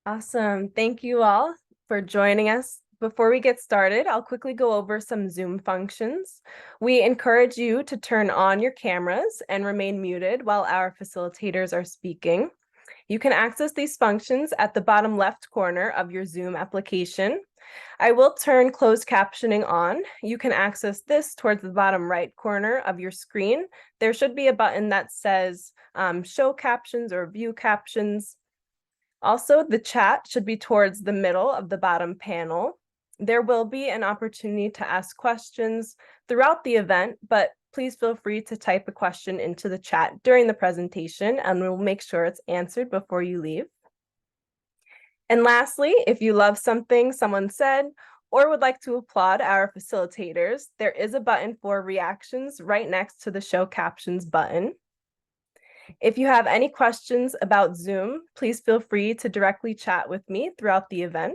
Awesome. Thank you all for joining us. Before we get started, I'll quickly go over some Zoom functions. We encourage you to turn on your cameras and remain muted while our facilitators are speaking. You can access these functions at the bottom left corner of your Zoom application. I will turn closed captioning on. You can access this towards the bottom right corner of your screen. There should be a button that says show captions or view captions. Also, the chat should be towards the middle of the bottom panel. There will be an opportunity to ask questions throughout the event, but please feel free to type a question into the chat during the presentation, and we'll make sure it's answered before you leave. And lastly, if you love something someone said or would like to applaud our facilitators, there is a button for reactions right next to the show captions button. If you have any questions about Zoom, please feel free to directly chat with me throughout the event.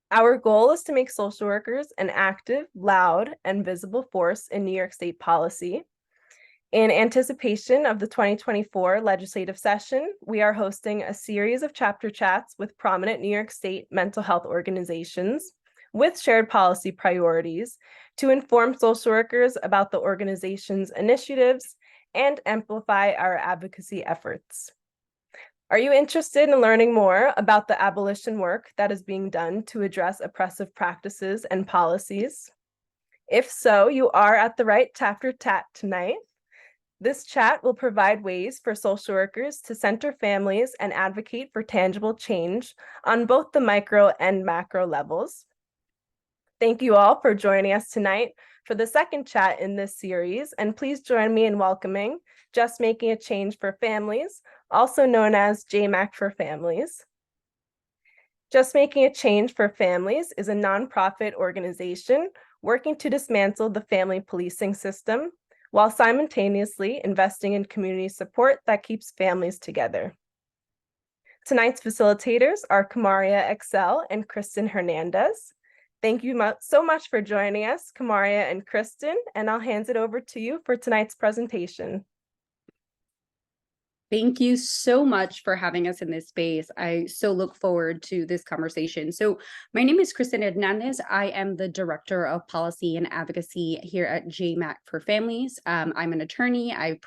Our goal is to make social workers an active, loud, and visible force in New York State policy. In anticipation of the 2024 legislative session, we are hosting a series of chapter chats with prominent New York State mental health organizations with shared policy priorities to inform social workers about the organization's initiatives and amplify our advocacy efforts. Are you interested in learning more about the abolition work that is being done to address oppressive practices and policies? If so, you are at the right chapter chat tonight. This chat will provide ways for social workers to center families and advocate for tangible change on both the micro and macro levels. Thank you all for joining us tonight for the second chat in this series, and please join me in welcoming Just Making a Change for Families, also known as JMACforFamilies. Just Making a Change for Families is a nonprofit organization working to dismantle the family policing system while simultaneously investing in community support that keeps families together. Tonight's facilitators are Kamaria Excel and Kristen Hernandez. Thank you so much for joining us, Kamaria and Kristen, and I'll hand it over to you for tonight's presentation. Thank you so much for having us in this space. I so look forward to this conversation. So my name is Kristen Hernandez. I am the Director of Policy and Advocacy here at JMACforFamilies. I'm an attorney. I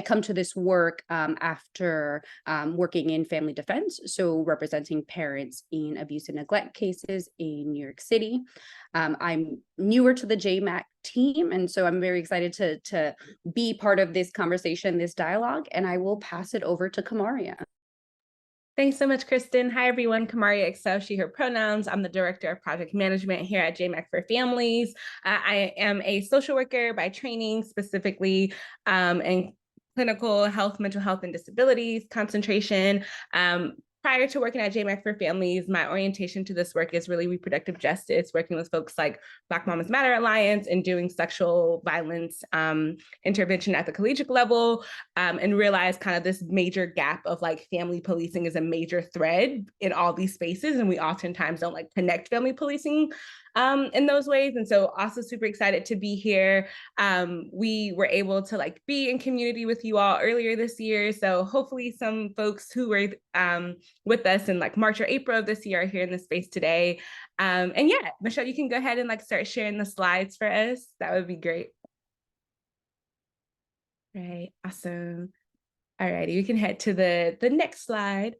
come to this work after working in family defense, so representing parents in abuse and neglect cases in New York City. I'm newer to the JMAC team, and so I'm very excited to be part of this conversation, this dialogue, and I will pass it over to Kamaria. Thanks so much, Kristen. Hi, everyone. Kamaria Excel, she, her pronouns. I'm the Director of Project Management here at JMACforFamilies. I am a social worker by training, specifically in clinical health, mental health, and disabilities concentration. Prior to working at JMACforFamilies, my orientation to this work is really reproductive justice, working with folks like Black Mamas Matter Alliance and doing sexual violence intervention at the collegiate level, and realize kind of this major gap of like family policing is a major thread in all these spaces. And we oftentimes don't like connect family policing in those ways. And so also super excited to be here. We were able to like be in community with you all earlier this year. So hopefully some folks who were with us in like March or April of this year are here in the space today. And yeah, Michelle, you can go ahead and like start sharing the slides for us. That would be great. Right, awesome. All righty, we can head to the next slide.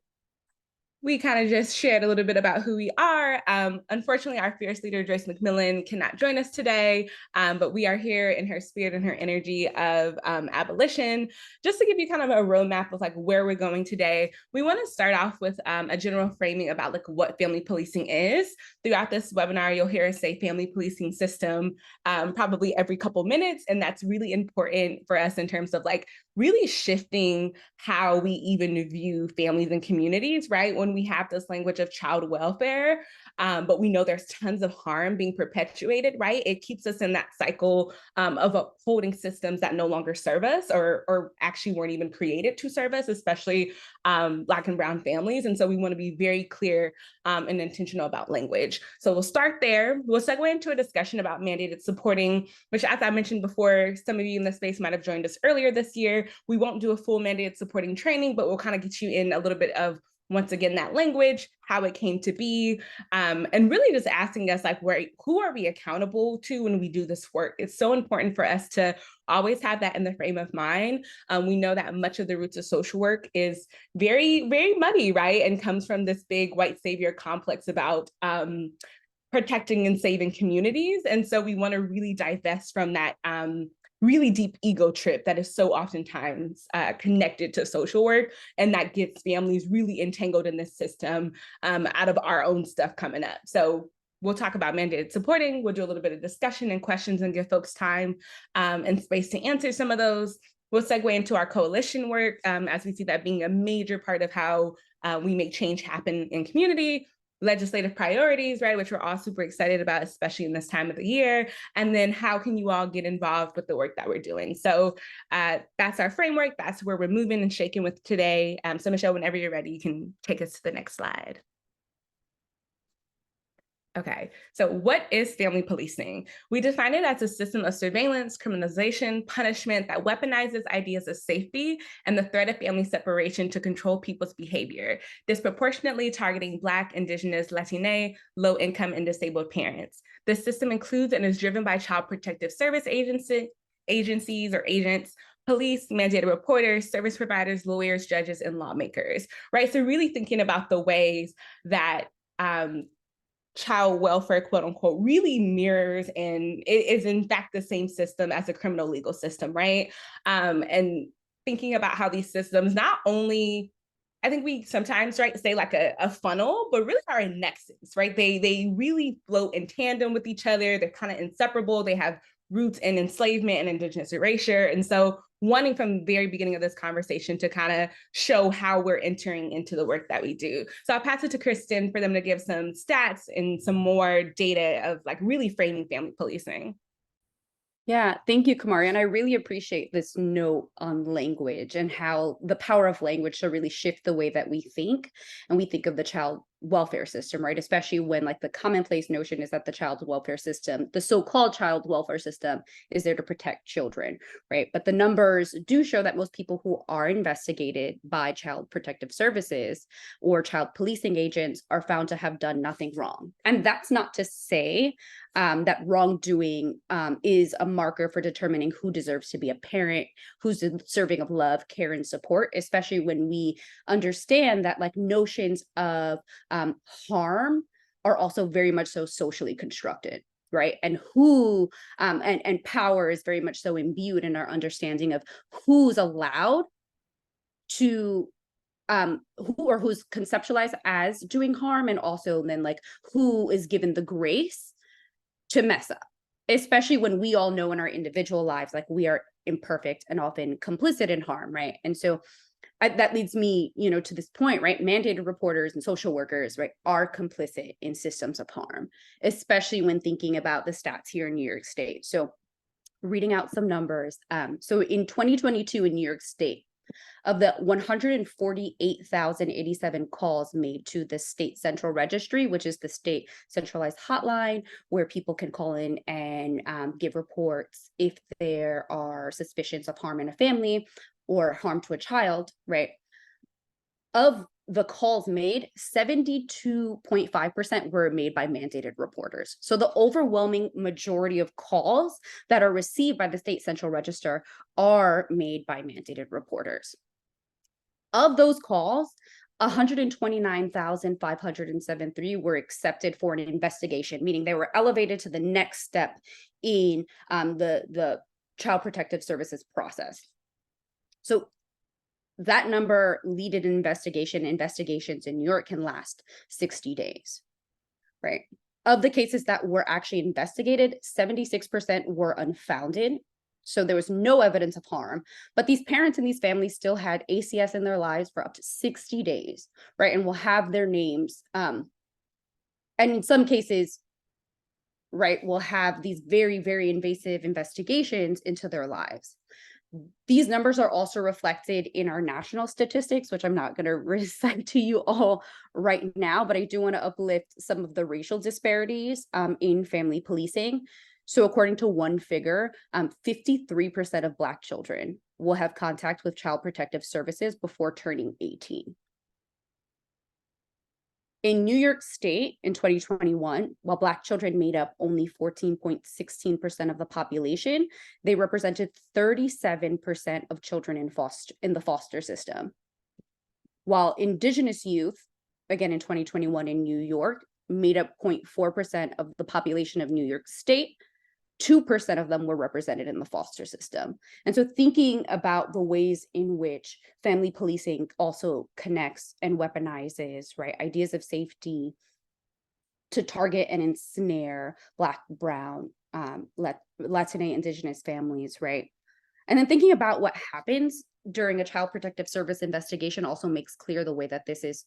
We kind of just shared a little bit about who we are. Unfortunately, our fierce leader, Joyce McMillan, cannot join us today, but we are here in her spirit and her energy of abolition. Just to give you kind of a roadmap of like where we're going today, we want to start off with a general framing about like what family policing is. Throughout this webinar, you'll hear us say family policing system probably every couple minutes, and that's really important for us in terms of like really shifting how we even view families and communities, right? When when we have this language of child welfare, but we know there's tons of harm being perpetuated, right? It keeps us in that cycle of upholding systems that no longer serve us or actually weren't even created to serve us, especially Black and Brown families. And so we want to be very clear and intentional about language. So we'll start there. We'll segue into a discussion about mandated supporting, which, as I mentioned before, some of you in the space might have joined us earlier this year. We won't do a full mandated supporting training, but we'll kind of get you in a little bit of, once again, that language, how it came to be, and really just asking us, like, who are we accountable to when we do this work? It's so important for us to always have that in the frame of mind. We know that much of the roots of social work is very, very muddy, right? And comes from this big white savior complex about protecting and saving communities. And so we want to really divest from that really deep ego trip that is so oftentimes connected to social work, and that gets families really entangled in this system out of our own stuff coming up. So we'll talk about mandated supporting. We'll do a little bit of discussion and questions and give folks time and space to answer some of those. We'll segue into our coalition work as we see that being a major part of how we make change happen in community. Legislative priorities, right, which we're all super excited about, especially in this time of the year. And then how can you all get involved with the work that we're doing? So that's our framework. That's where we're moving and shaking with today. So Michelle, whenever you're ready, you can take us to the next slide. Okay, so what is family policing? We define it as a system of surveillance, criminalization, punishment that weaponizes ideas of safety and the threat of family separation to control people's behavior, disproportionately targeting Black, Indigenous, Latine, low-income, and disabled parents. This system includes and is driven by Child Protective Service agencies or agents, police, mandated reporters, service providers, lawyers, judges, and lawmakers, right? So really thinking about the ways that child welfare, quote unquote, really mirrors and it is in fact the same system as the criminal legal system, right? And thinking about how these systems not only, I think we sometimes, right, say like a funnel, but really are a nexus, right? They really float in tandem with each other. They're kind of inseparable. They have roots in enslavement and Indigenous erasure. And so wanting from the very beginning of this conversation to kind of show how we're entering into the work that we do. So I'll pass it to Kristen for them to give some stats and some more data of like really framing family policing. Yeah, thank you, Kamari. And I really appreciate this note on language and how the power of language to really shift the way that we think. And we think of the child welfare system, right? Especially when like the commonplace notion is that the child welfare system, the so-called child welfare system, is there to protect children, right? But the numbers do show that most people who are investigated by Child Protective Services or child policing agents are found to have done nothing wrong. And that's not to say that wrongdoing is a marker for determining who deserves to be a parent, who's deserving of love, care, and support, especially when we understand that like notions of harm are also very much so socially constructed, right? And who and power is very much so imbued in our understanding of who's allowed to who's conceptualized as doing harm, and also then like who is given the grace to mess up, especially when we all know in our individual lives, like we are imperfect and often complicit in harm, right? And so that leads me, to this point, right? Mandated reporters and social workers, right, are complicit in systems of harm, especially when thinking about the stats here in New York State. So reading out some numbers. So in 2022 in New York State, of the 148,087 calls made to the state central registry, which is the state centralized hotline where people can call in and give reports if there are suspicions of harm in a family or harm to a child, right? Of the calls made, 72.5% were made by mandated reporters. So the overwhelming majority of calls that are received by the state central register are made by mandated reporters. Of those calls, 129,573 were accepted for an investigation, meaning they were elevated to the next step in the Child Protective Services process. So that number lead an investigation. Investigations in New York can last 60 days, right? Of the cases that were actually investigated, 76% were unfounded. So there was no evidence of harm, but these parents and these families still had ACS in their lives for up to 60 days, right? And will have their names, and in some cases, right, will have these very, very invasive investigations into their lives. These numbers are also reflected in our national statistics, which I'm not going to recite to you all right now, but I do want to uplift some of the racial disparities in family policing. So according to one figure, 53% of Black children will have contact with Child Protective Services before turning 18. In New York State in 2021, while Black children made up only 14.16% of the population, they represented 37% of children in the foster system. While Indigenous youth, again in 2021 in New York, made up 0.4% of the population of New York State, 2% of them were represented in the foster system. And so thinking about the ways in which family policing also connects and weaponizes, right, ideas of safety to target and ensnare Black, Brown, Latina, Indigenous families, right? And then thinking about what happens during a Child Protective Service investigation also makes clear the way that this is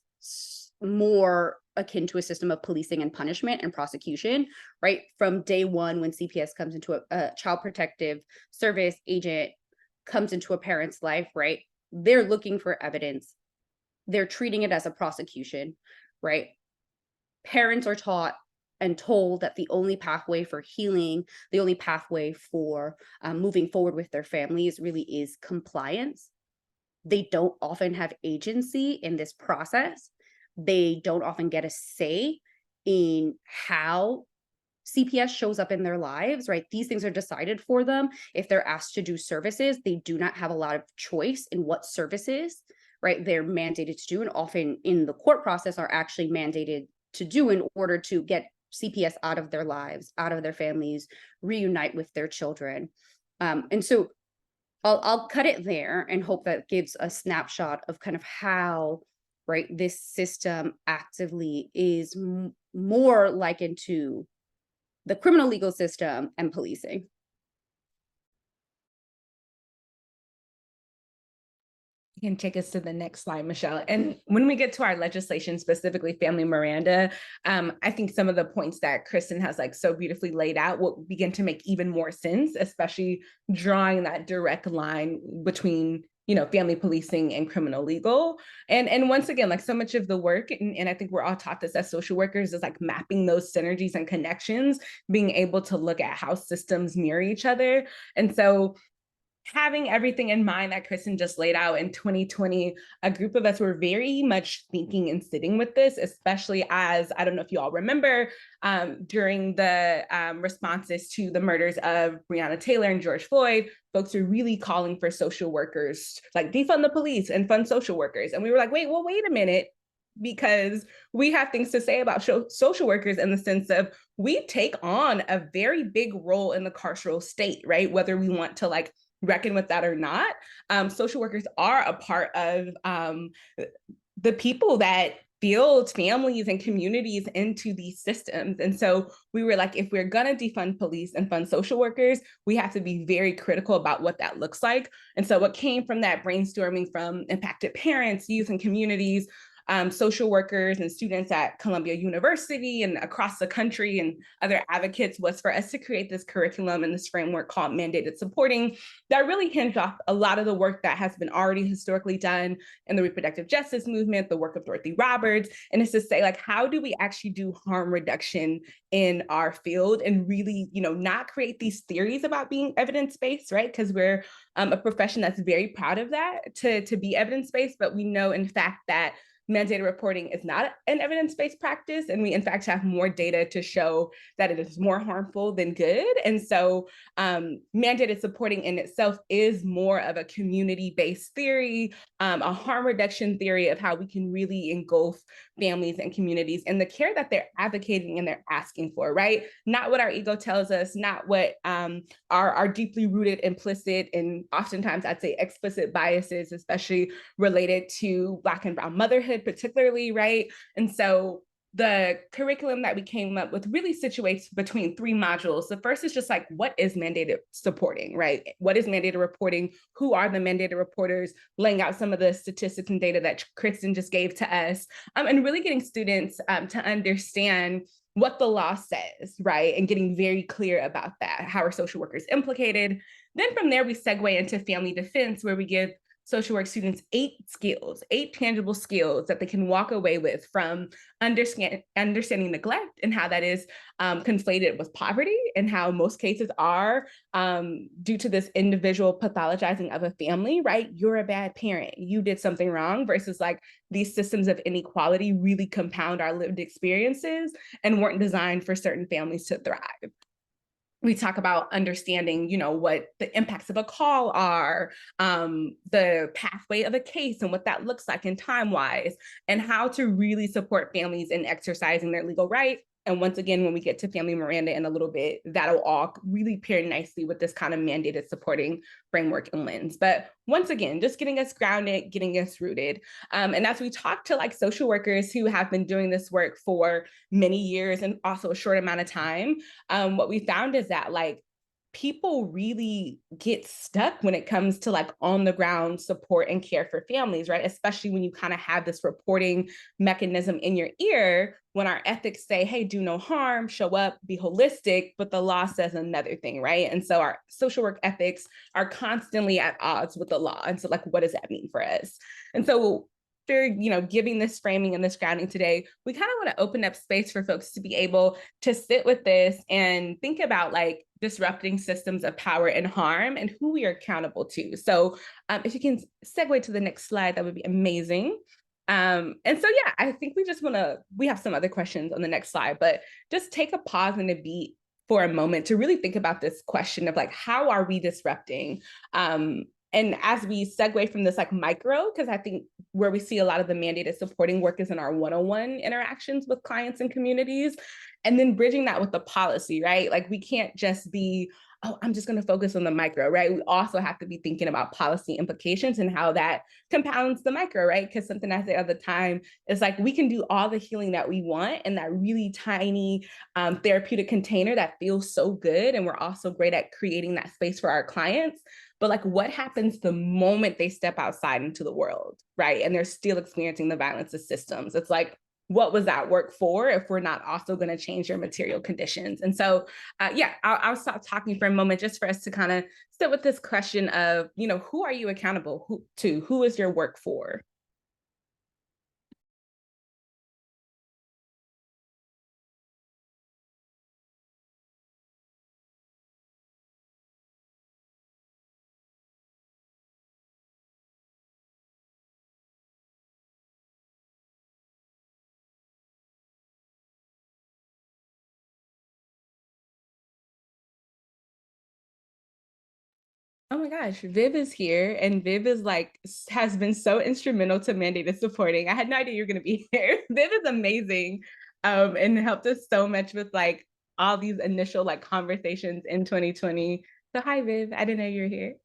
more akin to a system of policing and punishment and prosecution, right? From day one, when CPS comes into a Child Protective Service agent comes into a parent's life, right? They're looking for evidence. They're treating it as a prosecution, right? Parents are taught and told that the only pathway for healing, the only pathway for moving forward with their families really is compliance. They don't often have agency in this process. They don't often get a say in how CPS shows up in their lives, right? These things are decided for them. If they're asked to do services, they do not have a lot of choice in what services, right, they're mandated to do, and often in the court process are actually mandated to do in order to get CPS out of their lives, out of their families, reunite with their children. And so I'll cut it there and hope that gives a snapshot of kind of how, right, this system actively is more likened to the criminal legal system and policing. You can take us to the next slide, Michelle. And when we get to our legislation, specifically Family Miranda, I think some of the points that Kristen has like so beautifully laid out will begin to make even more sense, especially drawing that direct line between, you know, family policing and criminal legal. And once again, like so much of the work, and I think we're all taught this as social workers, is like mapping those synergies and connections, being able to look at how systems mirror each other. And so having everything in mind that Kristen just laid out in 2020, a group of us were very much thinking and sitting with this, especially as, I don't know if you all remember, during the responses to the murders of Breonna Taylor and George Floyd, folks were really calling for social workers, like defund the police and fund social workers. And we were like, wait a minute, because we have things to say about social workers in the sense of we take on a very big role in the carceral state, right? Whether we want to like reckon with that or not, social workers are a part of the people that build families and communities into these systems. And so we were like, if we're gonna defund police and fund social workers, we have to be very critical about what that looks like. And so what came from that brainstorming from impacted parents, youth, and communities, social workers and students at Columbia University and across the country and other advocates was for us to create this curriculum and this framework called mandated supporting that really hinged off a lot of the work that has been already historically done in the reproductive justice movement, the work of Dorothy Roberts. And it's to say, like, how do we actually do harm reduction in our field and really, you know, not create these theories about being evidence-based, right? Because we're a profession that's very proud of that, to be evidence-based, but we know in fact that mandated reporting is not an evidence-based practice. And we in fact have more data to show that it is more harmful than good. And so mandated supporting in itself is more of a community-based theory, a harm reduction theory of how we can really engulf families and communities in the care that they're advocating and they're asking for, right? Not what our ego tells us, not what our deeply rooted, implicit, and oftentimes I'd say explicit biases, especially related to Black and Brown motherhood particularly, right? And so the curriculum that we came up with really situates between three modules. The first is just like, what is mandated supporting, right? What is mandated reporting? Who are the mandated reporters? Laying out some of the statistics and data that Kristen just gave to us, and really getting students to understand what the law says, right? And getting very clear about that. How are social workers implicated? Then from there, we segue into family defense, where we give social work students 8 skills, 8 tangible skills that they can walk away with from understanding neglect and how that is conflated with poverty, and how most cases are due to this individual pathologizing of a family, right? You're a bad parent, you did something wrong, versus like these systems of inequality really compound our lived experiences and weren't designed for certain families to thrive. We talk about understanding, what the impacts of a call are, the pathway of a case and what that looks like in time-wise, and how to really support families in exercising their legal right. And once again, when we get to Family Miranda in a little bit, that'll all really pair nicely with this kind of mandated supporting framework and lens. But once again, just getting us grounded, getting us rooted. And as we talk to like social workers who have been doing this work for many years and also a short amount of time, what we found is that like people really get stuck when it comes to like on the ground support and care for families, right? Especially when you kind of have this reporting mechanism in your ear, when our ethics say, hey, do no harm, show up, be holistic, but the law says another thing, right? And so our social work ethics are constantly at odds with the law. And so like, what does that mean for us? And so after, giving this framing and this grounding today, we kind of want to open up space for folks to be able to sit with this and think about like disrupting systems of power and harm and who we are accountable to. So if you can segue to the next slide, that would be amazing. And so, yeah, I think we have some other questions on the next slide, but just take a pause and a beat for a moment to really think about this question of like, how are we disrupting? And as we segue from this like micro, because I think where we see a lot of the mandated supporting work is in our one-on-one interactions with clients and communities, and then bridging that with the policy, right? Like we can't just be, oh, I'm just going to focus on the micro, right? We also have to be thinking about policy implications and how that compounds the micro, right? Because something I say all the time is like, we can do all the healing that we want in that really tiny therapeutic container that feels so good. And we're also great at creating that space for our clients. But like, what happens the moment they step outside into the world, right? And they're still experiencing the violence of systems. It's like, what was that work for if we're not also going to change your material conditions? And so, yeah, I'll stop talking for a moment just for us to kind of sit with this question of, who are you accountable to? Who is your work for? Oh my gosh, Viv is here, and Viv is like, has been so instrumental to mandated supporting. I had no idea you were going to be here. Viv is amazing, and helped us so much with like all these initial like conversations in 2020. So hi, Viv, I didn't know you were here.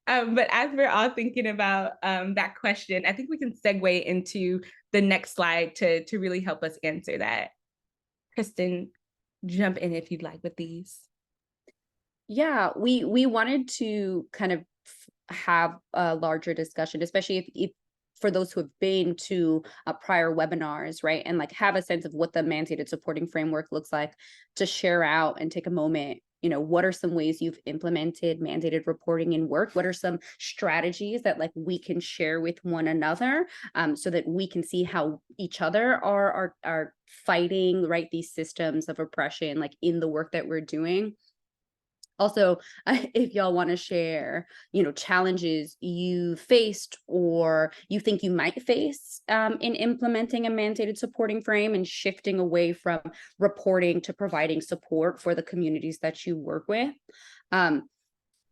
But as we're all thinking about that question, I think we can segue into the next slide to really help us answer that. Kristen, jump in if you'd like with these. Yeah, we wanted to kind of have a larger discussion, especially if for those who have been to prior webinars, right? And like have a sense of what the mandated supporting framework looks like, to share out and take a moment. What are some ways you've implemented mandated reporting in work? What are some strategies that like we can share with one another, so that we can see how each other are fighting, right, these systems of oppression, like in the work that we're doing. Also, if y'all want to share, challenges you faced or you think you might face in implementing a mandated supporting frame and shifting away from reporting to providing support for the communities that you work with. And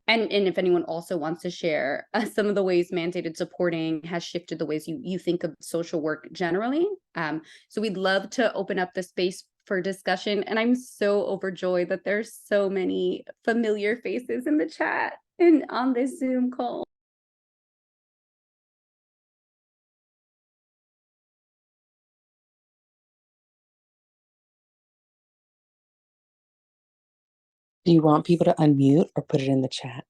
if anyone also wants to share some of the ways mandated supporting has shifted the ways you think of social work generally. So we'd love to open up the space for discussion. And I'm so overjoyed that there's so many familiar faces in the chat and on this Zoom call. Do you want people to unmute or put it in the chat?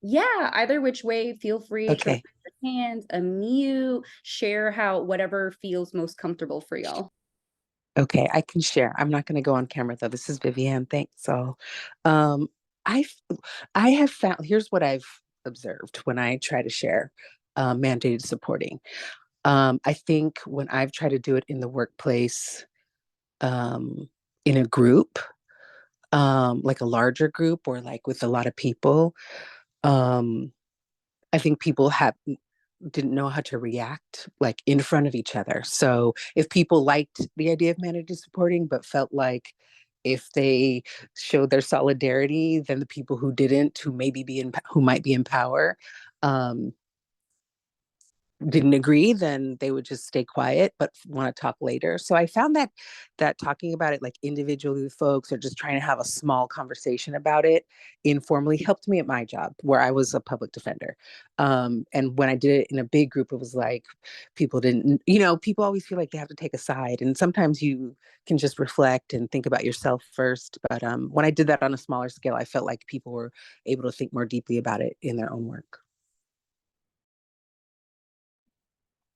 Yeah, either which way, feel free to Okay. raise your hands, unmute, share how whatever feels most comfortable for y'all. Okay, I can share. I'm not going to go on camera though. This is Vivian. Thanks. So, um, I I have found, here's what I've observed when I try to share mandated supporting. I think when I've tried to do it in the workplace, um, in a group, like a larger group or like with a lot of people, um, I think people didn't know how to react like in front of each other. So if people liked the idea of managed supporting, but felt like if they showed their solidarity, then the people who didn't, who might be in power, um, didn't agree, then they would just stay quiet but want to talk later. So I found that talking about it like individually with folks or just trying to have a small conversation about it informally helped me at my job where I was a public defender. And when I did it in a big group, it was like people didn't, people always feel like they have to take a side, and sometimes you can just reflect and think about yourself first. But when I did that on a smaller scale, I felt like people were able to think more deeply about it in their own work.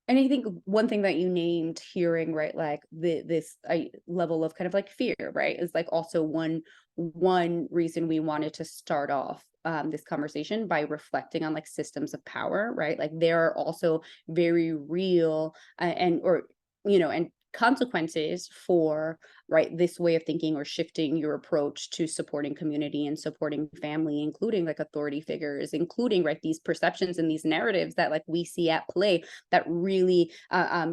And I think one thing that you named, hearing, right, like this level of kind of like fear, right, is like also one reason we wanted to start off this conversation by reflecting on like systems of power, right? Like there are also very real and consequences for, right, this way of thinking or shifting your approach to supporting community and supporting family, including like authority figures, including, right, these perceptions and these narratives that like we see at play that really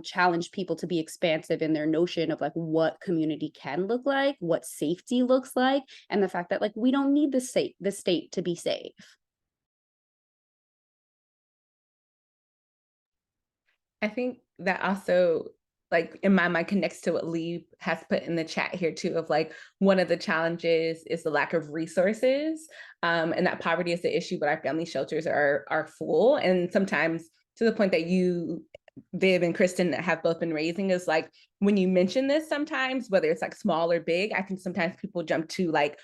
challenge people to be expansive in their notion of like what community can look like, what safety looks like, and the fact that like we don't need the state to be safe. I think that also, like in my mind, connects to what Lee has put in the chat here too, of like one of the challenges is the lack of resources, and that poverty is the issue, but our family shelters are full, and sometimes to the point that you, Viv and Kristen, have both been raising is like when you mention this, sometimes whether it's like small or big, I think sometimes people jump to like,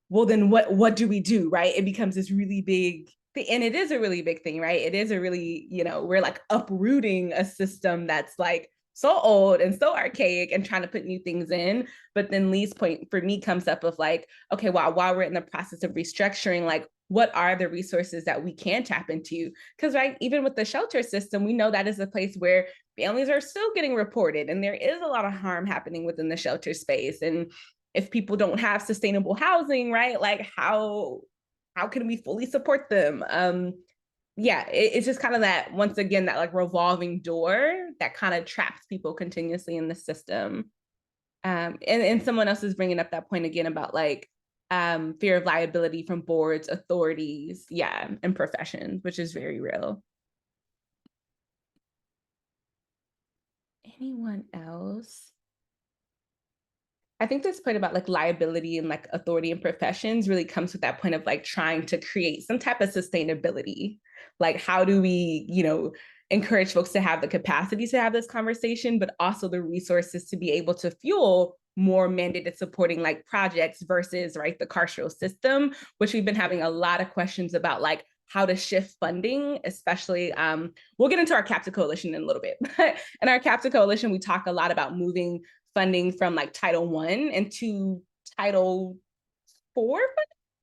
well, then what do we do, right? It becomes this really big thing, and it is a really big thing, right? It is a really, we're like uprooting a system that's like so old and so archaic and trying to put new things in. But then Lee's point for me comes up of like, okay, wow, while we're in the process of restructuring, like what are the resources that we can tap into? Because right, even with the shelter system, we know that is a place where families are still getting reported and there is a lot of harm happening within the shelter space. And if people don't have sustainable housing, right, like how can we fully support them? Yeah, it's just kind of that, once again, that like revolving door that kind of traps people continuously in the system. And someone else is bringing up that point again about like fear of liability from boards, authorities, yeah, and professions, which is very real. Anyone else? I think this point about like liability and like authority and professions really comes with that point of like trying to create some type of sustainability. Like, how do we, encourage folks to have the capacity to have this conversation, but also the resources to be able to fuel more mandated supporting like projects versus, right, the carceral system, which we've been having a lot of questions about, like how to shift funding, especially, we'll get into our Captive Coalition in a little bit. But in our Captive Coalition, we talk a lot about moving funding from like Title I into Title IV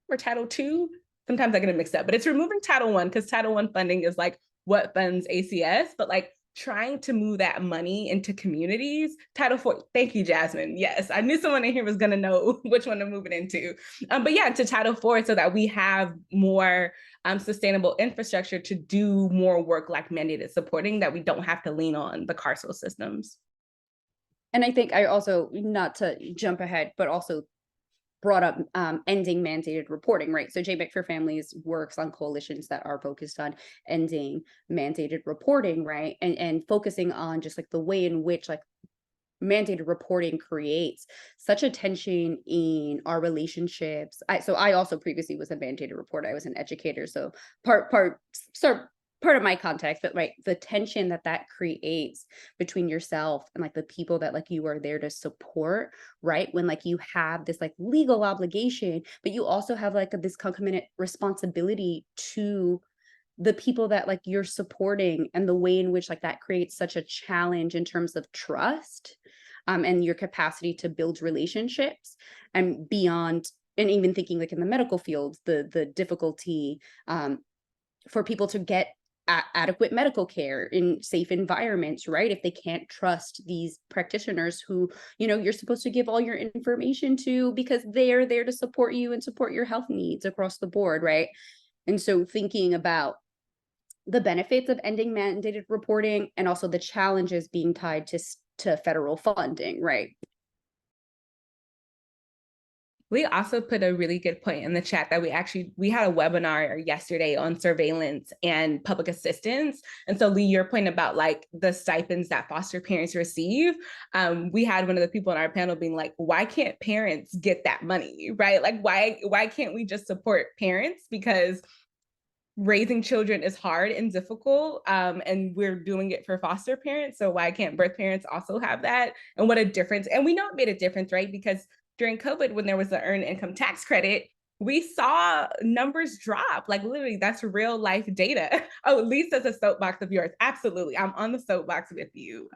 or Title II. Sometimes I get it mixed up, but it's removing Title I because Title I funding is like what funds ACS, but like trying to move that money into communities. Title IV, thank you, Jasmine. Yes, I knew someone in here was gonna know which one to move it into. But yeah, to Title IV so that we have more sustainable infrastructure to do more work like mandated supporting, that we don't have to lean on the carceral systems. And I think I also, not to jump ahead, but also brought up ending mandated reporting, right? So JMACforFamilies works on coalitions that are focused on ending mandated reporting, right? And focusing on just like the way in which like mandated reporting creates such a tension in our relationships. I also previously was a mandated reporter. I was an educator, so part part of my context, but right, the tension that that creates between yourself and like the people that like you are there to support, right? When like you have this like legal obligation, but you also have like this concomitant responsibility to the people that like you're supporting, and the way in which like that creates such a challenge in terms of trust, and your capacity to build relationships, and beyond, and even thinking like in the medical field, the difficulty for people to get adequate medical care in safe environments, right? If they can't trust these practitioners who, you know, you're supposed to give all your information to because they're there to support you and support your health needs across the board, right? And so thinking about the benefits of ending mandated reporting and also the challenges being tied to federal funding, right? We also put a really good point in the chat that we had a webinar yesterday on surveillance and public assistance. And so Lee, your point about like the stipends that foster parents receive, we had one of the people on our panel being like, why can't parents get that money, right? Like why can't we just support parents? Because raising children is hard and difficult, and we're doing it for foster parents. So why can't birth parents also have that? And what a difference. And we know it made a difference, right? Because during COVID, when there was the earned income tax credit, we saw numbers drop. Like literally, that's real life data. Oh, Lisa's a soapbox of yours. Absolutely. I'm on the soapbox with you.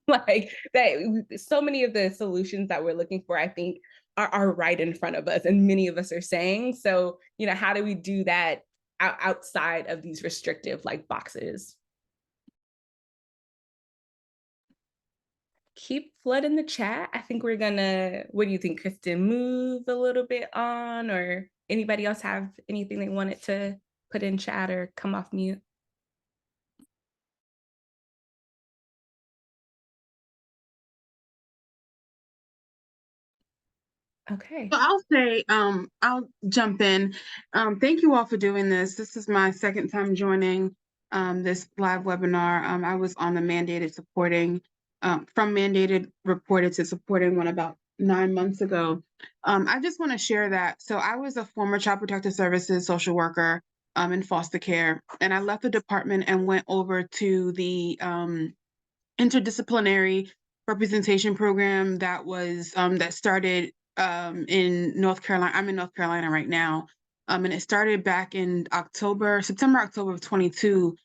Like that, so many of the solutions that we're looking for, I think, are right in front of us. And many of us are saying, so, you know, how do we do that outside of these restrictive like boxes? Keep flooding the chat. I think we're gonna, what do you think, Kristen, move a little bit on, or anybody else have anything they wanted to put in chat or come off mute? Okay. So I'll say, I'll jump in. Thank you all for doing this. This is my second time joining this live webinar. I was on the mandated supporting, from mandated reported to supporting one about 9 months ago. I just want to share that. So I was a former Child Protective Services social worker in foster care, and I left the department and went over to the interdisciplinary representation program that was that started in North Carolina. I'm in North Carolina right now. And it started back in September, October of 22.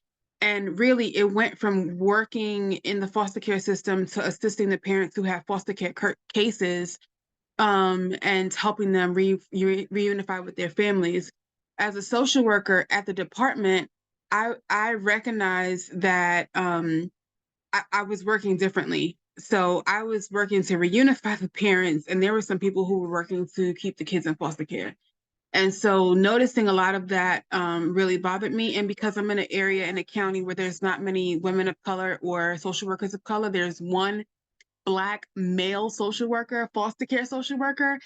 And really, it went from working in the foster care system to assisting the parents who have foster care cases, and helping them reunify with their families. As a social worker at the department, I recognize that I was working differently. So I was working to reunify the parents, and there were some people who were working to keep the kids in foster care. And so noticing a lot of that really bothered me. And because I'm in an area in a county where there's not many women of color or social workers of color, there's one Black male social worker, foster care social worker,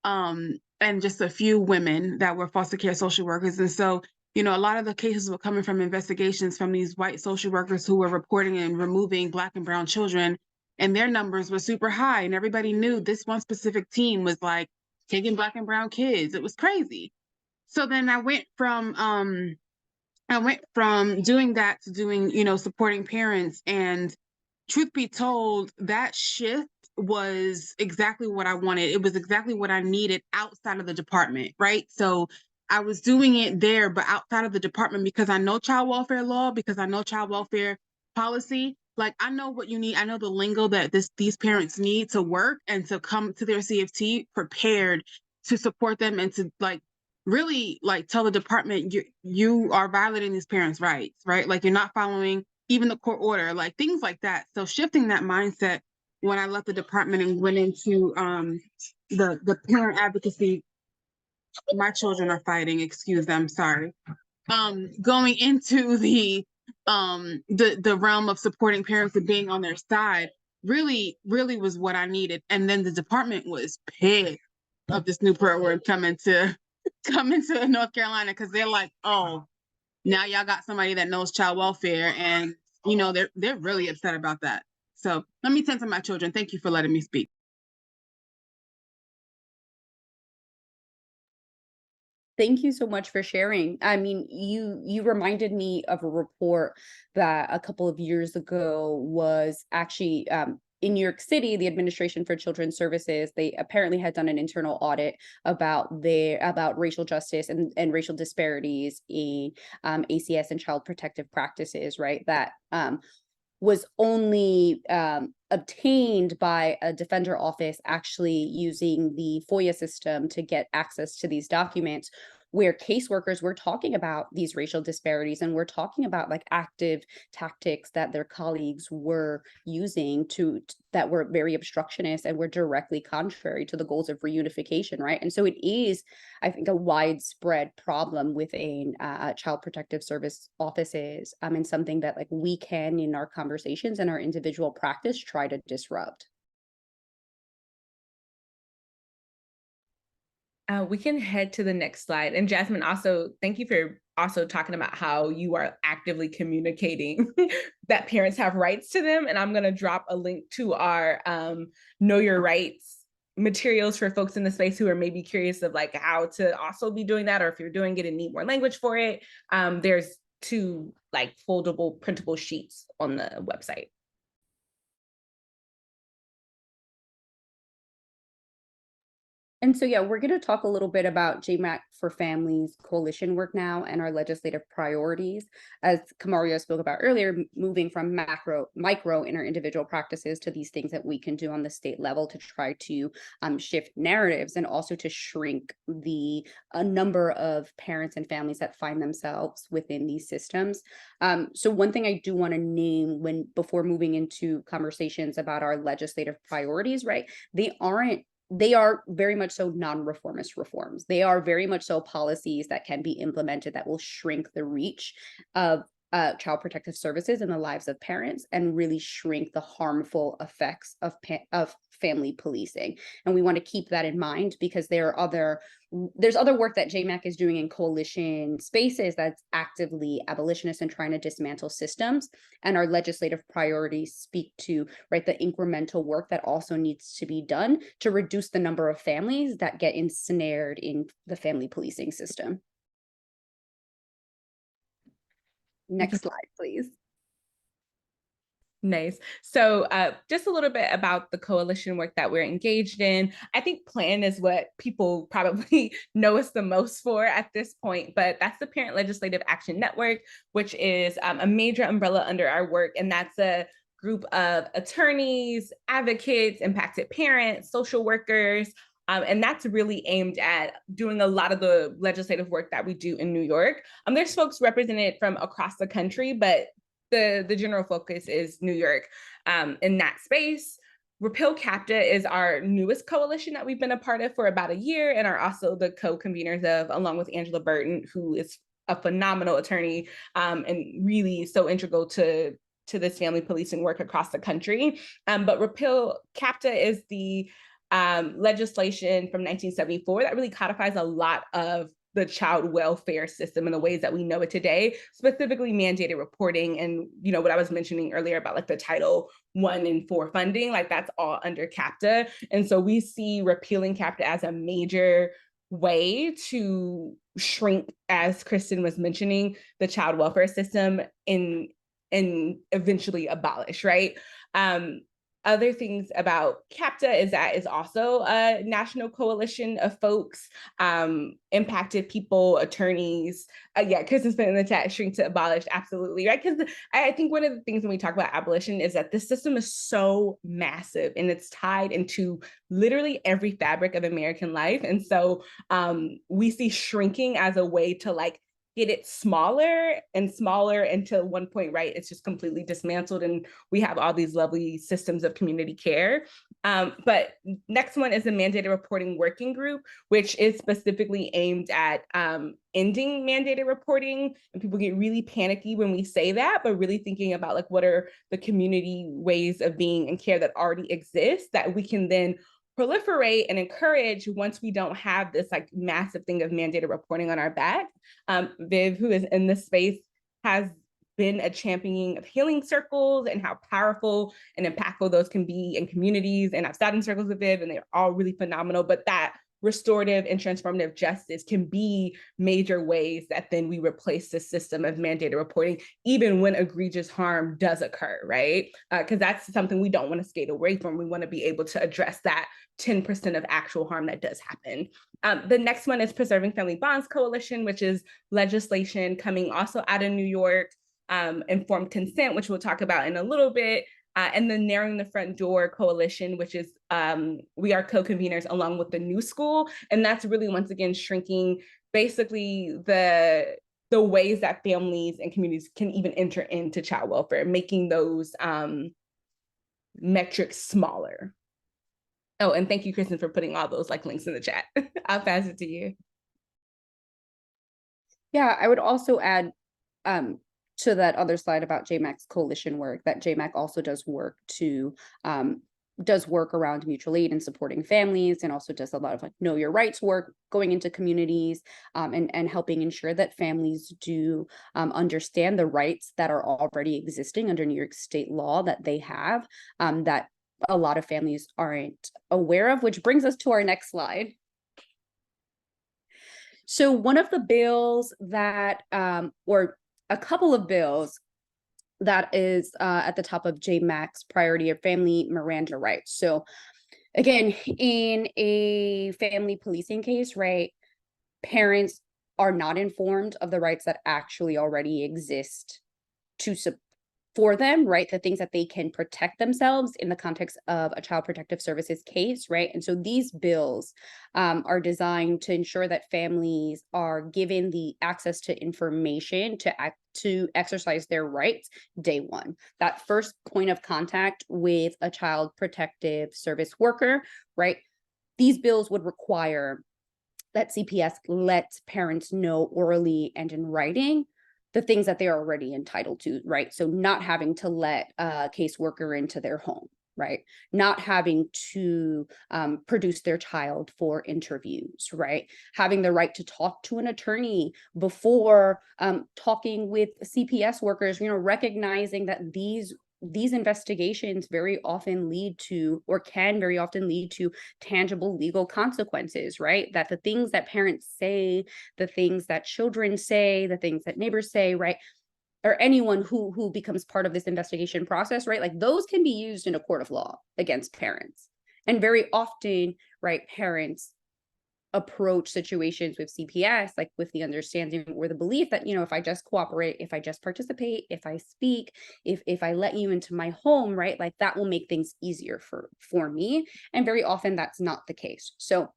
and just a few women that were foster care social workers. And so, you know, a lot of the cases were coming from investigations from these white social workers who were reporting and removing Black and brown children, and their numbers were super high. And everybody knew this one specific team was like taking Black and brown kids. It was crazy. So then I went from doing that to doing, you know, supporting parents. And truth be told, that shift was exactly what I wanted. It was exactly what I needed outside of the department, right? So I was doing it there, but outside of the department, because I know child welfare law, because I know child welfare policy. Like, I know what you need. I know the lingo that these parents need to work and to come to their CFT prepared to support them, and to like really like tell the department you are violating these parents' rights, right? Like, you're not following even the court order, like things like that. So shifting that mindset when I left the department and went into the parent advocacy. My children are fighting, excuse them, sorry. Going into the realm of supporting parents and being on their side really was what I needed. And then the department was pissed of this new program coming to North Carolina, because they're like, oh, now y'all got somebody that knows child welfare, and you know they're really upset about that. So let me tend to my children. Thank you for letting me speak. Thank you so much for sharing. I mean, you reminded me of a report that a couple of years ago was actually in New York City. The Administration for Children's Services, they apparently had done an internal audit about racial justice and racial disparities in ACS and child protective practices, right? That was only obtained by a defender office actually using the FOIA system to get access to these documents, where caseworkers were talking about these racial disparities, and we're talking about like active tactics that their colleagues were using that were very obstructionist and were directly contrary to the goals of reunification, right? And so it is, I think, a widespread problem within child protective service offices, and something that like we can, in our conversations and our individual practice, try to disrupt. We can head to the next slide. And Jasmine, also, thank you for also talking about how you are actively communicating that parents have rights to them. And I'm going to drop a link to our Know Your Rights materials for folks in the space who are maybe curious of like how to also be doing that, or if you're doing it and need more language for it. There's 2 like foldable printable sheets on the website. And so, yeah, we're going to talk a little bit about JMAC4Families coalition work now and our legislative priorities. As Kamaria spoke about earlier, moving from micro in our individual practices to these things that we can do on the state level to try to shift narratives, and also to shrink the number of parents and families that find themselves within these systems. So one thing I do want to name before moving into conversations about our legislative priorities, right? They are very much so non-reformist reforms. They are very much so policies that can be implemented that will shrink the reach of child protective services in the lives of parents, and really shrink the harmful effects of family policing. And we want to keep that in mind, because there's other work that JMAC is doing in coalition spaces that's actively abolitionist and trying to dismantle systems. And our legislative priorities speak to, right, the incremental work that also needs to be done to reduce the number of families that get ensnared in the family policing system. Next slide, please. Nice. So just a little bit about the coalition work that we're engaged in. I think PLAN is what people probably know us the most for at this point, but that's the Parent Legislative Action Network, which is a major umbrella under our work. And that's a group of attorneys, advocates, impacted parents, social workers, and that's really aimed at doing a lot of the legislative work that we do in New York. There's folks represented from across the country, but the general focus is New York. In that space, Repeal CAPTA is our newest coalition that we've been a part of for about a year, and are also the co-conveners of, along with Angela Burton, who is a phenomenal attorney and really so integral to this family policing work across the country. But Repeal CAPTA is the legislation from 1974 that really codifies a lot of the child welfare system in the ways that we know it today, specifically mandated reporting. And, you know, what I was mentioning earlier about like the Title I and IV funding, like that's all under CAPTA. And so we see repealing CAPTA as a major way to shrink, as Kristen was mentioning, the child welfare system and eventually abolish, right? Other things about CAPTA is that it's also a national coalition of folks, impacted people, attorneys. Yeah, Kristen's put in the chat, shrink to abolish, absolutely, right? Because I think one of the things when we talk about abolition is that this system is so massive and it's tied into literally every fabric of American life. And so we see shrinking as a way to like get it smaller and smaller until one point, right, it's just completely dismantled and we have all these lovely systems of community care. But next one is the mandated reporting working group, which is specifically aimed at ending mandated reporting. And people get really panicky when we say that, but really thinking about like what are the community ways of being and care that already exist that we can then proliferate and encourage once we don't have this like massive thing of mandated reporting on our back. Viv, who is in this space, has been a championing of healing circles and how powerful and impactful those can be in communities. And I've sat in circles with Viv and they're all really phenomenal, but that restorative and transformative justice can be major ways that then we replace the system of mandated reporting, even when egregious harm does occur, right? Because that's something we don't want to skate away from. We want to be able to address that 10% of actual harm that does happen. The next one is Preserving Family Bonds Coalition, which is legislation coming also out of New York, informed consent, which we'll talk about in a little bit, and the Narrowing the Front Door Coalition, which is we are co-conveners along with the New School. And that's really, once again, shrinking basically the ways that families and communities can even enter into child welfare, making those metrics smaller. Oh, and thank you, Kristen, for putting all those links in the chat. I'll pass it to you. Yeah, I would also add to that other slide about JMAC's coalition work, that JMAC also does work around mutual aid and supporting families, and also does a lot of know your rights work going into communities, and helping ensure that families do understand the rights that are already existing under New York state law that they have, that a lot of families aren't aware of, which brings us to our next slide. So one of the bills that, or a couple of bills that is at the top of JMAC's priority of family Miranda rights. So again, in a family policing case, right, parents are not informed of the rights that actually already exist for them, right? The things that they can protect themselves in the context of a child protective services case, right? And so these bills are designed to ensure that families are given the access to information to exercise their rights day one. That first point of contact with a child protective service worker, right? These bills would require that CPS lets parents know orally and in writing the things that they're already entitled to, right? So not having to let a caseworker into their home, right? Not having to produce their child for interviews, right? Having the right to talk to an attorney before talking with CPS workers, recognizing that these investigations very often lead to, or can very often lead to, tangible legal consequences, right? That the things that parents say, the things that children say, the things that neighbors say, right? Or anyone who becomes part of this investigation process, right? Those can be used in a court of law against parents. And very often, right, parents approach situations with CPS with the understanding or the belief that if I just cooperate, if I just participate, if I speak, if I let you into my home, right, that will make things easier for me. And very often that's not the case. So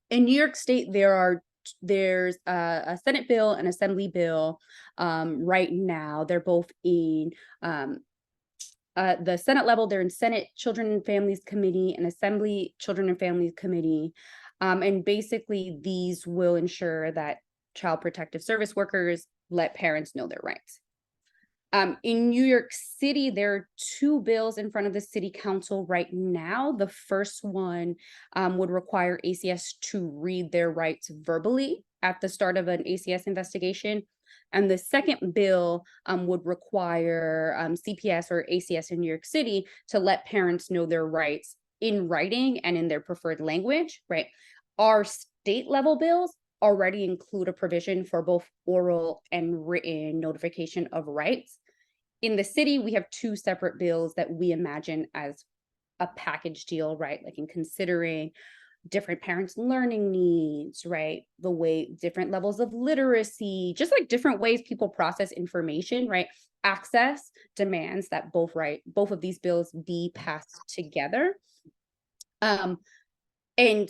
in New York State, there's a Senate bill and Assembly bill right now. They're both in the Senate level. They're in Senate Children and Families Committee and Assembly Children and Families Committee. And basically, these will ensure that child protective service workers let parents know their rights. In New York City, there are two bills in front of the city council right now. The first one would require ACS to read their rights verbally at the start of an ACS investigation. And the second bill would require CPS or ACS in New York City to let parents know their rights in writing and in their preferred language, right? Our state level bills already include a provision for both oral and written notification of rights. In the city, we have two separate bills that we imagine as a package deal, right? In considering different parents' learning needs, right? The way different levels of literacy, just different ways people process information, right? Access demands that both of these bills be passed together. And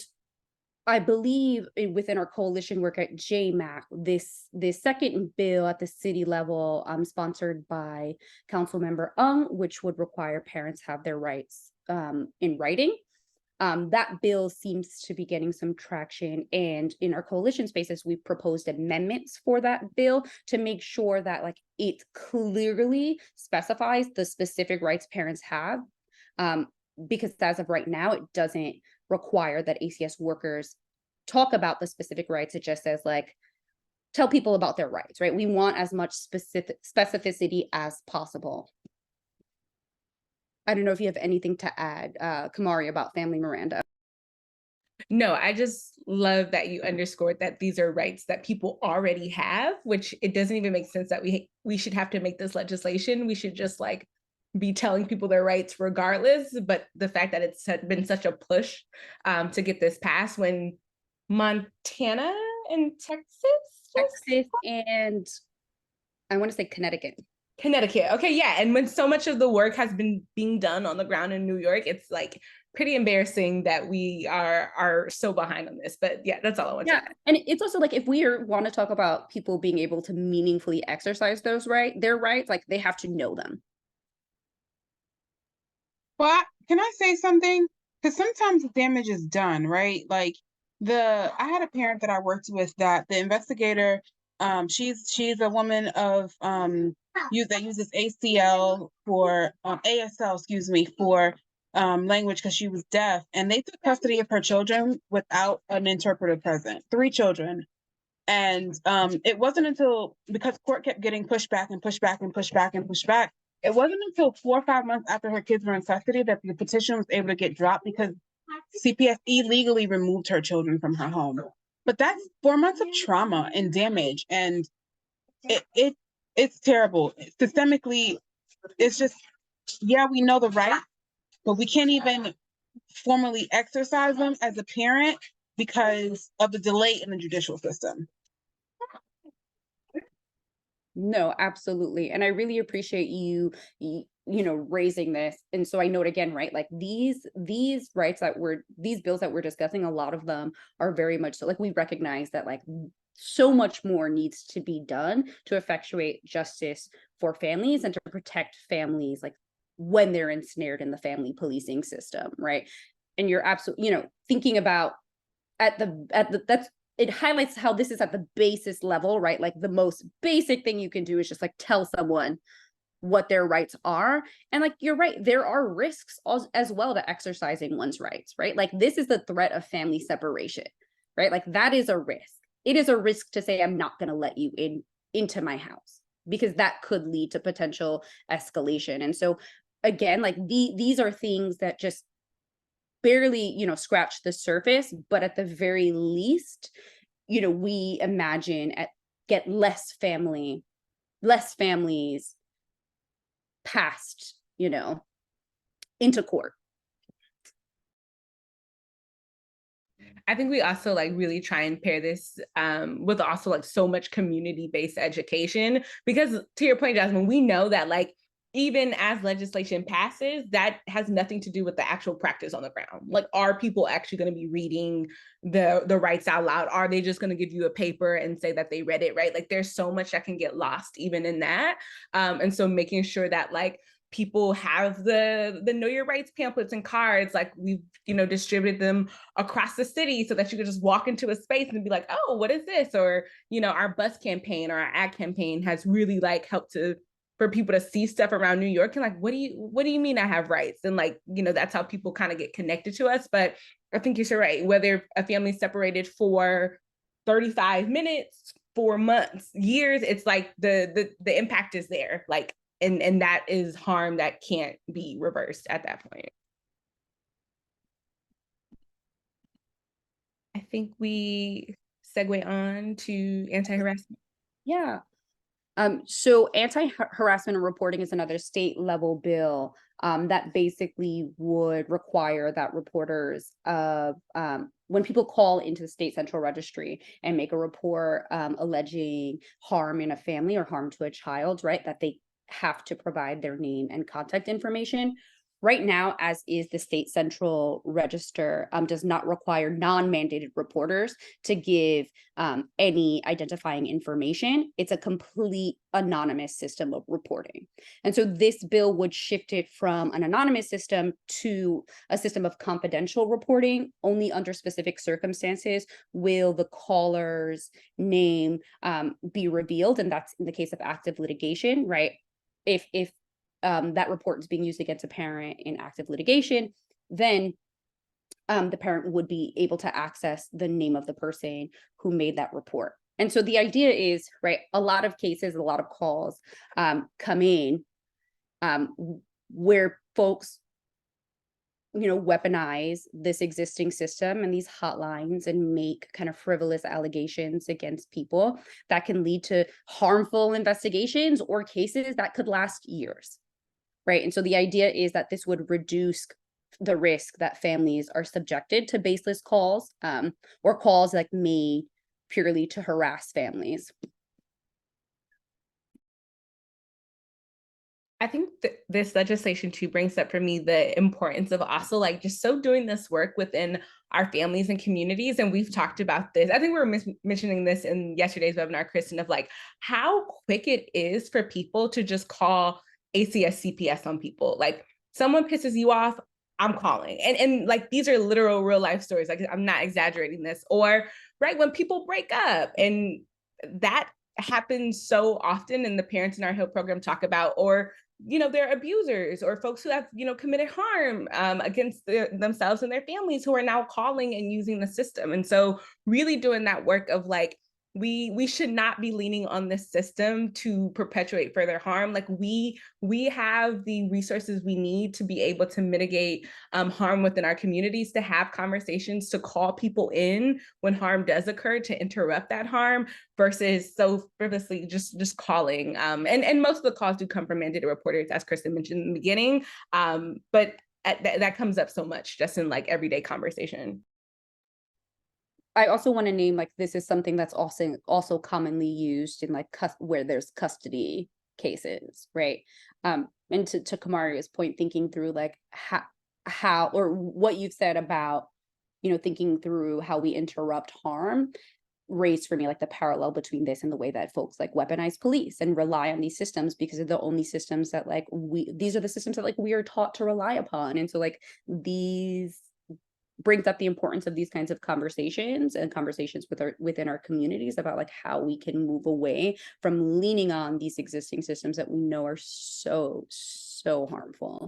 I believe within our coalition work at JMAC, this second bill at the city level, sponsored by Councilmember Ung, which would require parents have their rights in writing. That bill seems to be getting some traction, and in our coalition spaces, we've proposed amendments for that bill to make sure that it clearly specifies the specific rights parents have, because as of right now, it doesn't require that ACS workers talk about the specific rights. It just says tell people about their rights, right? We want as much specificity as possible. I don't know if you have anything to add, Kamari, about family Miranda. No, I just love that you underscored that these are rights that people already have, which it doesn't even make sense that we should have to make this legislation. We should just like be telling people their rights regardless. But the fact that it's been such a push to get this passed when Montana and Texas and I want to say Connecticut. Okay, yeah. And when so much of the work has been being done on the ground in New York, it's like pretty embarrassing that we are so behind on this. But yeah, that's all I want to say. And it's also like if we want to talk about people being able to meaningfully exercise their rights, like they have to know them. Well, can I say something? Because sometimes the damage is done, right? Like I had a parent that I worked with that the investigator, she's a woman of that uses ACL for ASL, excuse me, for language because she was deaf, and they took custody of her children without an interpreter present, 3 children. And it wasn't until, because court kept getting pushed back and pushed back and pushed back and pushed back, it wasn't until 4 or 5 months after her kids were in custody that the petition was able to get dropped because CPS illegally removed her children from her home. But that's 4 months of trauma and damage, and it's terrible. Systemically, it's just, yeah, we know the right, but we can't even formally exercise them as a parent because of the delay in the judicial system. No, absolutely. And I really appreciate you raising this. And so I note again, right, like these rights these bills that we're discussing, a lot of them are very much so like we recognize that like so much more needs to be done to effectuate justice for families and to protect families like when they're ensnared in the family policing system, right? And you're absolutely, thinking about it highlights how this is at the basis level, right? Like the most basic thing you can do is just like tell someone what their rights are. And like, you're right, there are risks as well to exercising one's rights, right? Like this is the threat of family separation, right? Like that is a risk. It is a risk to say, I'm not going to let you into my house because that could lead to potential escalation. And so again, like these are things that just barely, scratch the surface, but at the very least, we imagine get less families passed, into court. I think we also like really try and pair this with also like so much community-based education, because to your point, Jasmine, we know that like even as legislation passes, that has nothing to do with the actual practice on the ground. Like, are people actually going to be reading the rights out loud? Are they just going to give you a paper and say that they read it, right? Like there's so much that can get lost even in that. And so making sure that like people have the Know Your Rights pamphlets and cards, like we've, distributed them across the city so that you could just walk into a space and be like, oh, what is this? Or, our bus campaign or our ad campaign has really like helped for people to see stuff around New York and like, what do you mean I have rights? And like, that's how people kind of get connected to us. But I think you're so right. Whether a family's separated for 35 minutes, 4 months, years, it's like the impact is there. Like, and that is harm that can't be reversed at that point. I think we segue on to anti-harassment. Yeah. So anti-harassment reporting is another state level bill that basically would require that reporters when people call into the state central registry and make a report alleging harm in a family or harm to a child, right, that they have to provide their name and contact information. Right now, as is the state central register, does not require non-mandated reporters to give any identifying information. It's a complete anonymous system of reporting. And so this bill would shift it from an anonymous system to a system of confidential reporting. Only under specific circumstances will the caller's name be revealed. And that's in the case of active litigation, right? If that report is being used against a parent in active litigation, then the parent would be able to access the name of the person who made that report. And so the idea is, right, a lot of cases, a lot of calls come in where folks weaponize this existing system and these hotlines and make kind of frivolous allegations against people that can lead to harmful investigations or cases that could last years, right? And so the idea is that this would reduce the risk that families are subjected to baseless calls, or calls like made purely to harass families. I think this legislation too brings up for me the importance of also like just so doing this work within our families and communities. And we've talked about this. I think we were mentioning this in yesterday's webinar, Kristen, of like how quick it is for people to just call ACS CPS on people. Like someone pisses you off, I'm calling. And like these are literal real life stories. Like I'm not exaggerating this. Or right when people break up, and that happens so often, and the parents in our HILL program talk about, or they're abusers or folks who have, committed harm against themselves and their families who are now calling and using the system. And so really doing that work of like, we should not be leaning on this system to perpetuate further harm. Like we have the resources we need to be able to mitigate harm within our communities, to have conversations, to call people in when harm does occur, to interrupt that harm, versus so frivolously just calling. And most of the calls do come from mandated reporters, as Kristen mentioned in the beginning. But that comes up so much just in like everyday conversation. I also want to name, like, this is something that's also commonly used in like where there's custody cases, right? And to Kamaria's point, thinking through like how or what you've said about, thinking through how we interrupt harm, raised for me like the parallel between this and the way that folks like weaponize police and rely on these systems, because they're the only systems that like these are the systems that like we are taught to rely upon. And so like these brings up the importance of these kinds of conversations and conversations within our communities about like how we can move away from leaning on these existing systems that we know are so harmful.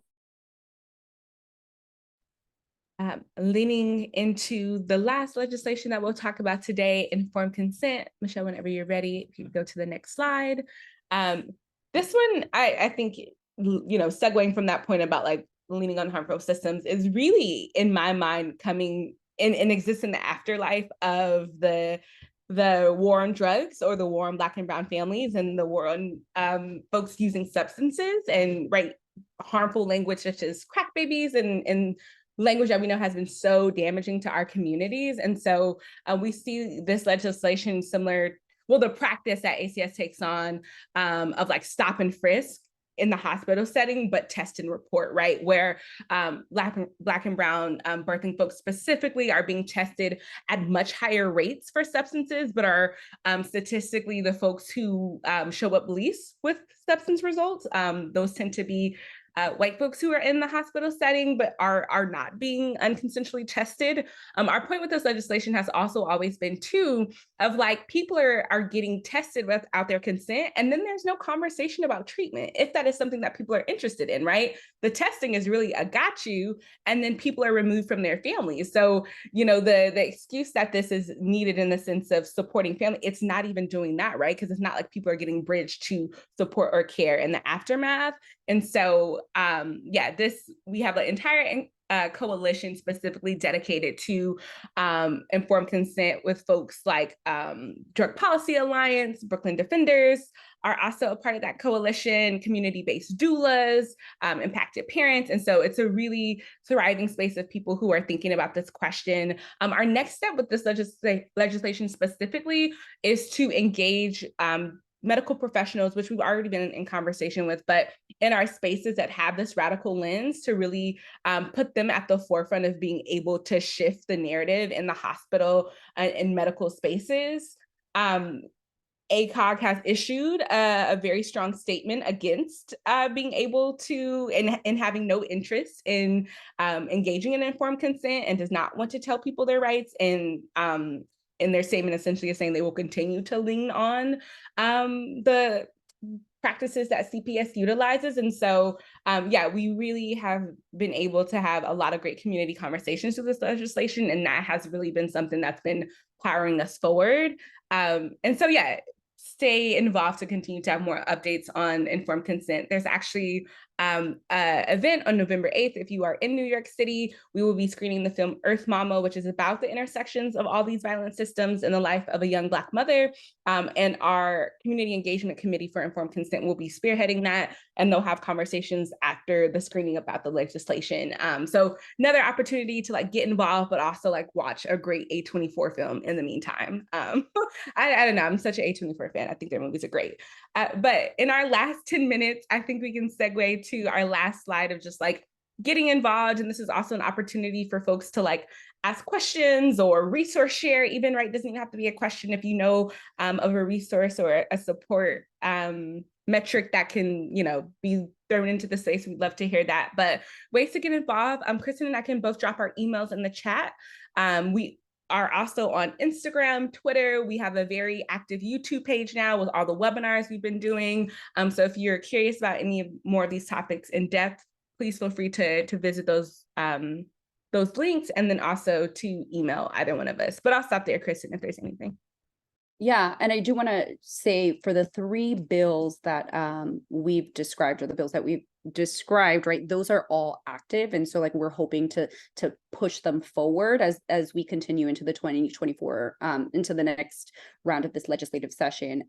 Leaning into the last legislation that we'll talk about today, informed consent. Michelle, whenever you're ready, if you go to the next slide. This one, I think, segueing from that point about like leaning on harmful systems, is really, in my mind, coming and exists in the afterlife of the war on drugs, or the war on Black and brown families, and the war on folks using substances, and harmful language such as crack babies and language that we know has been so damaging to our communities. And so we see this legislation similar, the practice that ACS takes on of like stop and frisk in the hospital setting, but test and report, right? Where Black and brown birthing folks specifically are being tested at much higher rates for substances, but are statistically the folks who show up least with substance results. Those tend to be white folks who are in the hospital setting, but are not being unconsensually tested. Our point with this legislation has also always been too, of like people are getting tested without their consent, and then there's no conversation about treatment, if that is something that people are interested in, right? The testing is really a got you, and then people are removed from their families. So, the excuse that this is needed in the sense of supporting family, it's not even doing that, right? Because it's not like people are getting bridged to support or care in the aftermath. And so, we have an entire coalition specifically dedicated to informed consent, with folks like Drug Policy Alliance, Brooklyn Defenders are also a part of that coalition, community-based doulas, impacted parents. And so it's a really thriving space of people who are thinking about this question. Our next step with this legislation specifically is to engage medical professionals, which we've already been in conversation with, but in our spaces that have this radical lens, to really put them at the forefront of being able to shift the narrative in the hospital and medical spaces. ACOG has issued a very strong statement against being able to, and having no interest in engaging in informed consent, and does not want to tell people their rights. And in their statement essentially is saying they will continue to lean on the practices that CPS utilizes. And so, we really have been able to have a lot of great community conversations with this legislation, and that has really been something that's been powering us forward. And so, stay involved to continue to have more updates on informed consent. There's actually event on November 8th. If you are in New York City, we will be screening the film Earth Mama, which is about the intersections of all these violent systems in the life of a young Black mother. And our Community Engagement Committee for Informed Consent will be spearheading that, and they'll have conversations after the screening about the legislation. So another opportunity to like get involved, but also like watch a great A24 film in the meantime. I don't know, I'm such an A24 fan. I think their movies are great. But in our last 10 minutes, I think we can segue to our last slide of just like getting involved. And this is also an opportunity for folks to like ask questions or resource share, even, right? It doesn't even have to be a question. If you know of a resource or a support metric that can, you know, be thrown into the space, we'd love to hear that. But ways to get involved, Kristen and I can both drop our emails in the chat. We are also on Instagram, Twitter. We have a very active YouTube page now with all the webinars we've been doing. So if you're curious about any more of these topics in depth, please feel free to visit those links, and then also to email either one of us. But I'll stop there, Kristen, if there's anything. Yeah, and I do want to say for the 3 bills that we've described, or the bills that we've described, right, those are all active, and so like we're hoping to push them forward as we continue into the 2024 into the next round of this legislative session.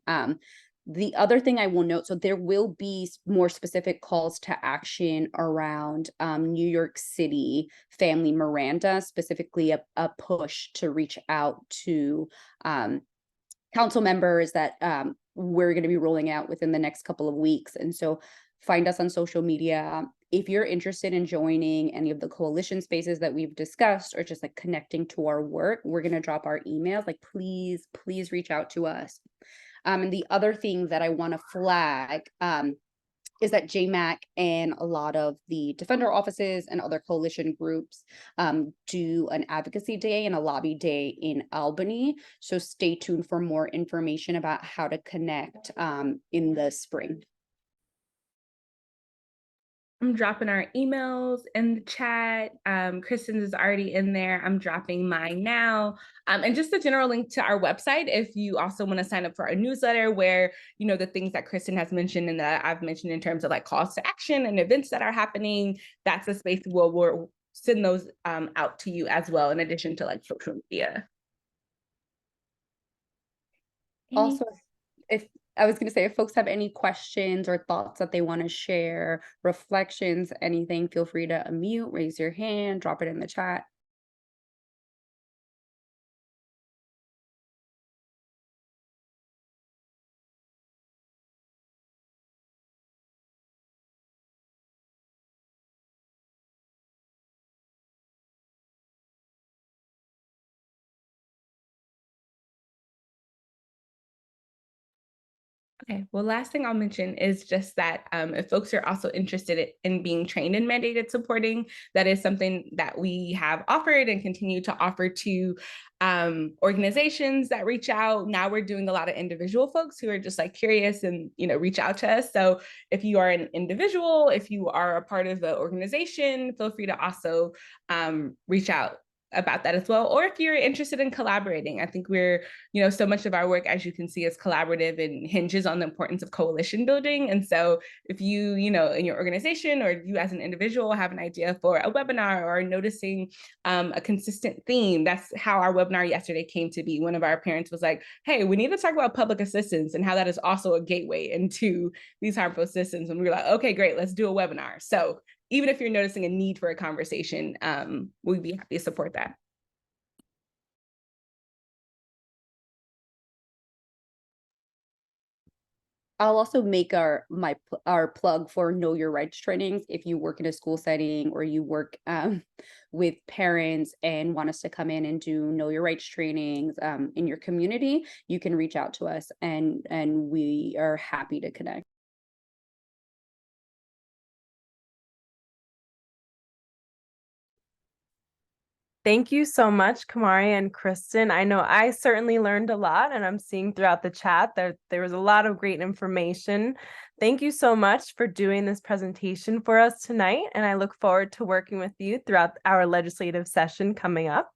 The other thing I will note, so there will be more specific calls to action around New York City Family Miranda, specifically a push to reach out to council members that we're going to be rolling out within the next couple of weeks. And so find us on social media. If you're interested in joining any of the coalition spaces that we've discussed, or just like connecting to our work, we're going to drop our emails. Like, please reach out to us. And the other thing that I want to flag is that JMAC and a lot of the defender offices and other coalition groups do an advocacy day and a lobby day in Albany. So stay tuned for more information about how to connect in the spring. I'm dropping our emails in the chat. Kristen's is already in there. I'm dropping mine now. And just a general link to our website if you also want to sign up for our newsletter, where, you know, the things that Kristen has mentioned and that I've mentioned in terms of like calls to action and events that are happening, that's a space where we'll send those out to you as well, in addition to like social media. Also, if folks have any questions or thoughts that they want to share, reflections, anything, feel free to unmute, raise your hand, drop it in the chat. Okay, well, last thing I'll mention is just that if folks are also interested in being trained in mandated supporting, that is something that we have offered and continue to offer to organizations that reach out. Now we're doing a lot of individual folks who are just like curious and, you know, reach out to us. So if you are an individual, if you are a part of the organization, feel free to also reach out about that as well. Or if you're interested in collaborating, I think we're, you know, so much of our work, as you can see, is collaborative and hinges on the importance of coalition building. And so if you, you know, in your organization or you as an individual have an idea for a webinar or noticing a consistent theme, that's how our webinar yesterday came to be. One of our parents was like, hey, we need to talk about public assistance and how that is also a gateway into these harmful systems. And we were like, okay, great, let's do a webinar. So even if you're noticing a need for a conversation, we'd be happy to support that. I'll also make our plug for Know Your Rights trainings. If you work in a school setting or you work with parents and want us to come in and do Know Your Rights trainings in your community, you can reach out to us, and we are happy to connect. Thank you so much, Kamari and Kristen. I know I certainly learned a lot, and I'm seeing throughout the chat that there was a lot of great information. Thank you so much for doing this presentation for us tonight, and I look forward to working with you throughout our legislative session coming up.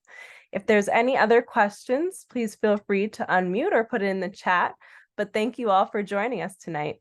If there's any other questions, please feel free to unmute or put it in the chat. But thank you all for joining us tonight.